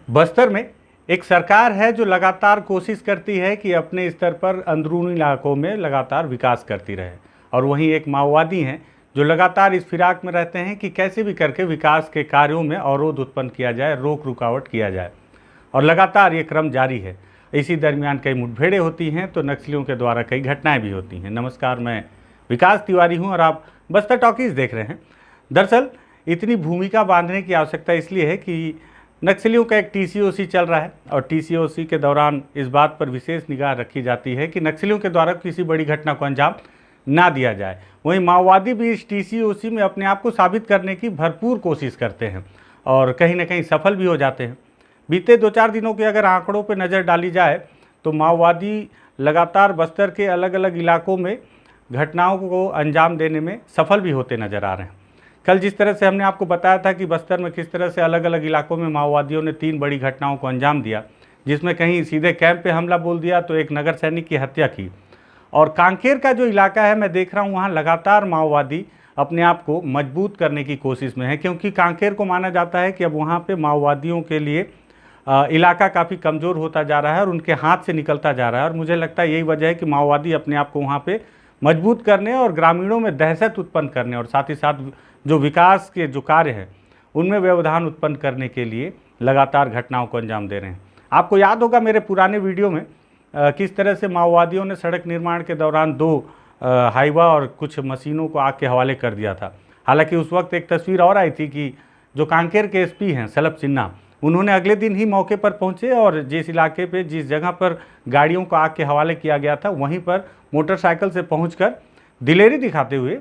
बस्तर में एक सरकार है जो लगातार कोशिश करती है कि अपने स्तर पर अंदरूनी इलाकों में लगातार विकास करती रहे, और वहीं एक माओवादी हैं जो लगातार इस फिराक में रहते हैं कि कैसे भी करके विकास के कार्यों में अवरोध उत्पन्न किया जाए, रोक रुकावट किया जाए, और लगातार ये क्रम जारी है। इसी दरमियान कई मुठभेड़ें होती हैं तो नक्सलियों के द्वारा कई घटनाएं भी होती हैं। नमस्कार, मैं विकास तिवारी हूं और आप बस्तर टॉकीज देख रहे हैं। दरअसल इतनी भूमिका बांधने की आवश्यकता इसलिए है कि नक्सलियों का एक टीसीओसी चल रहा है, और टीसीओसी के दौरान इस बात पर विशेष निगाह रखी जाती है कि नक्सलियों के द्वारा किसी बड़ी घटना को अंजाम ना दिया जाए। वहीं माओवादी भी इस टीसीओसी में अपने आप को साबित करने की भरपूर कोशिश करते हैं और कहीं ना कहीं सफल भी हो जाते हैं। बीते 2-4 दिनों के अगर आंकड़ों पर नज़र डाली जाए तो माओवादी लगातार बस्तर के अलग अलग इलाकों में घटनाओं को अंजाम देने में सफल भी होते नजर आ रहे हैं। कल जिस तरह से हमने आपको बताया था कि बस्तर में किस तरह से अलग अलग इलाकों में माओवादियों ने 3 बड़ी घटनाओं को अंजाम दिया, जिसमें कहीं सीधे कैंप पे हमला बोल दिया तो एक नगर सैनिक की हत्या की। और कांकेर का जो इलाका है, मैं देख रहा हूँ वहाँ लगातार माओवादी अपने आप को मजबूत करने की कोशिश में है, क्योंकि कांकेर को माना जाता है कि अब वहाँ पर माओवादियों के लिए इलाका काफ़ी कमज़ोर होता जा रहा है और उनके हाथ से निकलता जा रहा है। और मुझे लगता है यही वजह है कि माओवादी अपने आप को वहाँ पे मजबूत करने और ग्रामीणों में दहशत उत्पन्न करने और साथ ही साथ जो विकास के जो कार्य हैं उनमें व्यवधान उत्पन्न करने के लिए लगातार घटनाओं को अंजाम दे रहे हैं। आपको याद होगा मेरे पुराने वीडियो में किस तरह से माओवादियों ने सड़क निर्माण के दौरान 2 हाईवा और कुछ मशीनों को आग के हवाले कर दिया था। हालांकि उस वक्त एक तस्वीर और आई थी कि जो कांकेर के एसपी हैं सलभ सिन्हा, उन्होंने अगले दिन ही मौके पर पहुंचे और जिस इलाके पे जिस जगह पर गाड़ियों को आग के हवाले किया गया था वहीं पर मोटरसाइकिल से पहुंचकर दिलेरी दिखाते हुए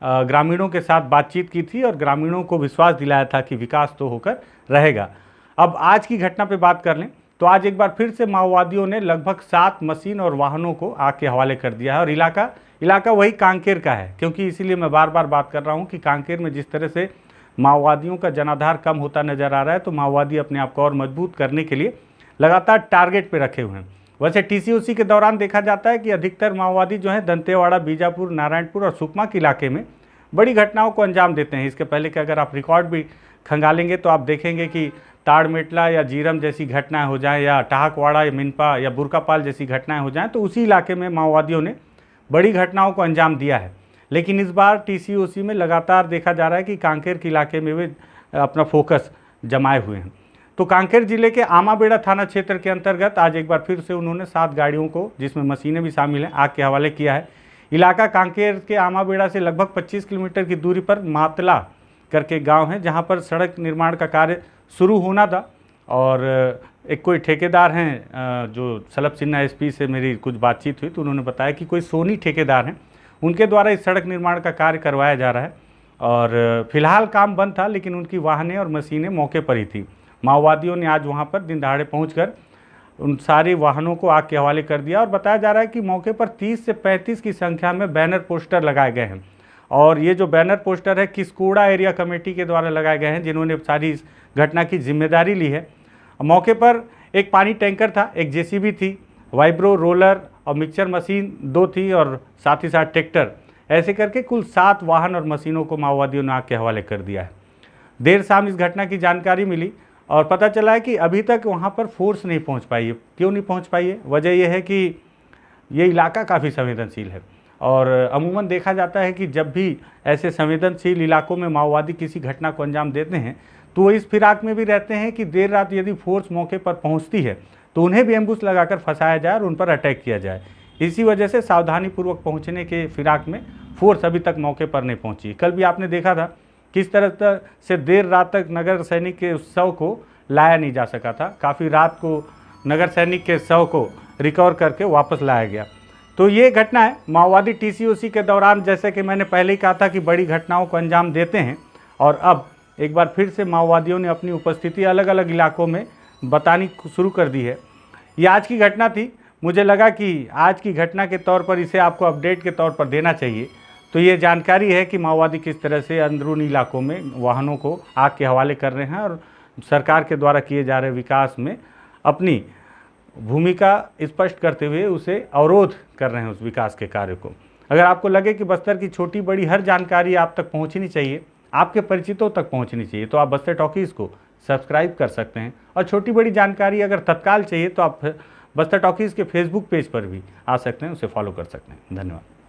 ग्रामीणों के साथ बातचीत की थी और ग्रामीणों को विश्वास दिलाया था कि विकास तो होकर रहेगा। अब आज की घटना पे बात कर लें तो आज एक बार फिर से माओवादियों ने लगभग 7 मशीन और वाहनों को आग के हवाले कर दिया है, और इलाका वही कांकेर का है। क्योंकि इसीलिए मैं बार बार बात कर रहा हूँ कि कांकेर में जिस तरह से माओवादियों का जनाधार कम होता नजर आ रहा है, तो माओवादी अपने आप को और मजबूत करने के लिए लगातार टारगेट पे रखे हुए हैं। वैसे टीसीओसी के दौरान देखा जाता है कि अधिकतर माओवादी जो है दंतेवाड़ा, बीजापुर, नारायणपुर और सुकमा के इलाके में बड़ी घटनाओं को अंजाम देते हैं। इसके पहले के अगर आप रिकॉर्ड भी खंगालेंगे तो आप देखेंगे कि ताड़मेटला या जीरम जैसी घटनाएं हो जाएं, या टाहकवाड़ा या मिनपा या बुरकापाल जैसी घटनाएं हो जाएं, तो उसी इलाके में माओवादियों ने बड़ी घटनाओं को अंजाम दिया है। लेकिन इस बार टीसीओसी में लगातार देखा जा रहा है कि कांकेर के इलाके में वे अपना फोकस जमाए हुए हैं। तो कांकेर जिले के आमाबेड़ा थाना क्षेत्र के अंतर्गत आज एक बार फिर से उन्होंने 7 गाड़ियों को, जिसमें मशीनें भी शामिल हैं, आग के हवाले किया है। इलाका कांकेर के आमाबेड़ा से लगभग 25 किलोमीटर की दूरी पर मातला करके गाँव है, जहाँ पर सड़क निर्माण का कार्य शुरू होना था। और एक कोई ठेकेदार हैं, जो सलभ सिन्हा एसपी से मेरी कुछ बातचीत हुई तो उन्होंने बताया कि कोई सोनी ठेकेदार हैं, उनके द्वारा इस सड़क निर्माण का कार्य करवाया जा रहा है। और फिलहाल काम बंद था, लेकिन उनकी वाहनें और मशीनें मौके पर ही थी। माओवादियों ने आज वहां पर दिन दहाड़े पहुंचकर उन सारे वाहनों को आग के हवाले कर दिया, और बताया जा रहा है कि मौके पर 30 से 35 की संख्या में बैनर पोस्टर लगाए गए हैं। और ये जो बैनर पोस्टर है किस्कोड़ा एरिया कमेटी के द्वारा लगाए गए हैं, जिन्होंने सारी इस घटना की जिम्मेदारी ली है। मौके पर एक पानी टैंकर था, एक जेसीबी थी, वाइब्रो रोलर और मिक्सचर मशीन 2 थी, और साथ ही साथ ट्रैक्टर, ऐसे करके कुल 7 वाहन और मशीनों को माओवादियों ने आग के हवाले कर दिया है। देर शाम इस घटना की जानकारी मिली और पता चला है कि अभी तक वहां पर फोर्स नहीं पहुंच पाई है। क्यों नहीं पहुंच पाई है? वजह यह है कि ये इलाका काफ़ी संवेदनशील है, और अमूमन देखा जाता है कि जब भी ऐसे संवेदनशील इलाकों में माओवादी किसी घटना को अंजाम देते हैं तो वो इस फिराक में भी रहते हैं कि देर रात यदि फोर्स मौके पर पहुँचती है तो उन्हें भी एम्बुश लगाकर फंसाया जाए और उन पर अटैक किया जाए। इसी वजह से सावधानीपूर्वक पहुंचने के फिराक में फोर्स अभी तक मौके पर नहीं पहुंची। कल भी आपने देखा था किस तरह से देर रात तक नगर सैनिक के शव को लाया नहीं जा सका था। काफ़ी रात को नगर सैनिक के शव को रिकवर करके वापस लाया गया। तो ये घटना है माओवादी टीसीओसी के दौरान, जैसे कि मैंने पहले ही कहा था कि बड़ी घटनाओं को अंजाम देते हैं, और अब एक बार फिर से माओवादियों ने अपनी उपस्थिति अलग अलग इलाकों में बतानी शुरू कर दी है। ये आज की घटना थी, मुझे लगा कि आज की घटना के तौर पर इसे आपको अपडेट के तौर पर देना चाहिए। तो ये जानकारी है कि माओवादी किस तरह से अंदरूनी इलाकों में वाहनों को आग के हवाले कर रहे हैं और सरकार के द्वारा किए जा रहे विकास में अपनी भूमिका स्पष्ट करते हुए उसे अवरोध कर रहे हैं उस विकास के कार्य को। अगर आपको लगे कि बस्तर की छोटी बड़ी हर जानकारी आप तक पहुंचनी चाहिए, आपके परिचितों तक पहुंचनी चाहिए, तो आप बस्तर टॉकीज़ को सब्सक्राइब कर सकते हैं। और छोटी बड़ी जानकारी अगर तत्काल चाहिए तो आप बस्तर टॉकीज़ के फेसबुक पेज पर भी आ सकते हैं, उसे फॉलो कर सकते हैं। धन्यवाद।